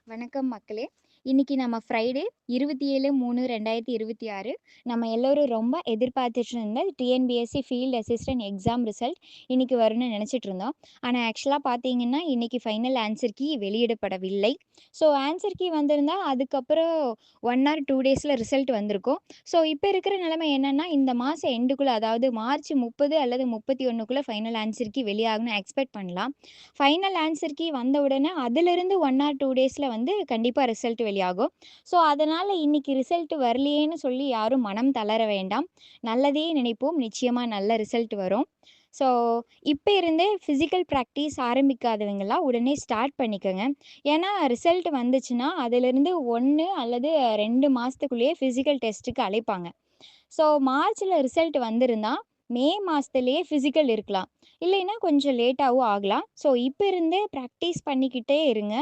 வணக்கம் மக்களே! இன்னைக்கு நம்ம ஃப்ரைடே 27/3/2026 நம்ம எல்லோரும் ரொம்ப எதிர்பார்த்துட்டு இருந்த TNPSC field assistant exam result இன்னைக்கு வரும்னு நினச்சிட்டு இருந்தோம். ஆனா ஆக்சுவலா பார்த்தீங்கன்னா, இன்னைக்கு ஃபைனல் ஆன்சர் கீ வெளியிடப்படவில்லை. ஸோ ஆன்சர் கீ வந்திருந்தா அதுக்கப்புறம் 1 ஆர் 2 டேஸ்ல ரிசல்ட் வந்திருக்கும். ஸோ இப்ப இருக்கிற நிலைமை என்னன்னா, இந்த மாசம் எண்டுக்குள்ள அதாவது மார்ச் 30 அல்லது 31க்குள்ள ஃபைனல் ஆன்சர் கீ வெளியாகும்னு எக்ஸ்பெக்ட் பண்ணலாம். ஃபைனல் ஆன்சர் கீ வந்த உடனே அதிலிருந்து 1 ஆர் 2 டேஸ்ல வந்து கண்டிப்பா ரிசல்ட் வெளியாகும். ஸோ, அதனால இன்னைக்கு ரிசல்ட் வரலையேன்னு சொல்லி யாரும் மனம் தளர வேண்டாம். நல்லதே நினைப்போம். நிச்சயமா நல்ல ரிசல்ட் வரும். ஸோ, இப்ப இருந்தே ஃபிசிக்கல் பிராக்டிஸ் ஆரம்பிக்காதவங்கலாம் உடனே ஸ்டார்ட் பண்ணிக்கங்க. ஏன்னா ரிசல்ட் வந்துச்சுன்னா, அதிலிருந்து 1 அல்லது 2 மாசத்துக்குள்ளேயே ஃபிசிக்கல் டெஸ்ட்டுக்கு அழைப்பாங்க. ஸோ, மார்ச்ல ரிசல்ட் வந்திருந்தா, மே மாசத்துலயே ஃபிசிக்கல் இருக்கலாம். இல்லைன்னா கொஞ்சம் லேட்டாவும் ஆகலாம். ஸோ, இப்ப இருந்தே பிராக்டிஸ் பண்ணிக்கிட்டே இருங்க.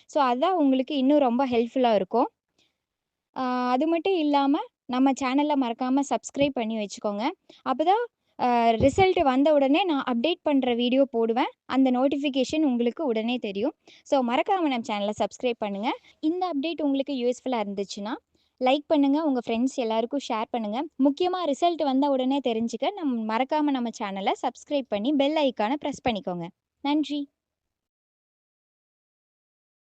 ஸோ, அதான் உங்களுக்கு இன்னும் ரொம்ப ஹெல்ப்ஃபுல்லா இருக்கும். ஆ அது மட்டும் இல்லாம, நம்ம சேனல மறக்காம சப்ஸ்கிரைப் பண்ணி வச்சுக்கோங்க. அப்பதான் ரிசல்ட் வந்த உடனே நான் அப்டேட் பண்ற வீடியோ போடுவேன். அந்த நோட்டிஃபிகேஷன் உங்களுக்கு உடனே தெரியும். ஸோ, மறக்காம நம்ம சேனல சப்ஸ்கிரைப் பண்ணுங்க. இந்த அப்டேட் உங்களுக்கு யூஸ்ஃபுல்லா இருந்துச்சுன்னா, லைக் பண்ணுங்க. உங்க ஃப்ரெண்ட்ஸ் எல்லாருக்கும் ஷேர் பண்ணுங்க. முக்கியமா ரிசல்ட் வந்த உடனே தெரிஞ்சுக்க மறக்காம நம்ம சேனல சப்ஸ்கிரைப் பண்ணி பெல் ஐகான பிரஸ் பண்ணிக்கோங்க. நன்றி.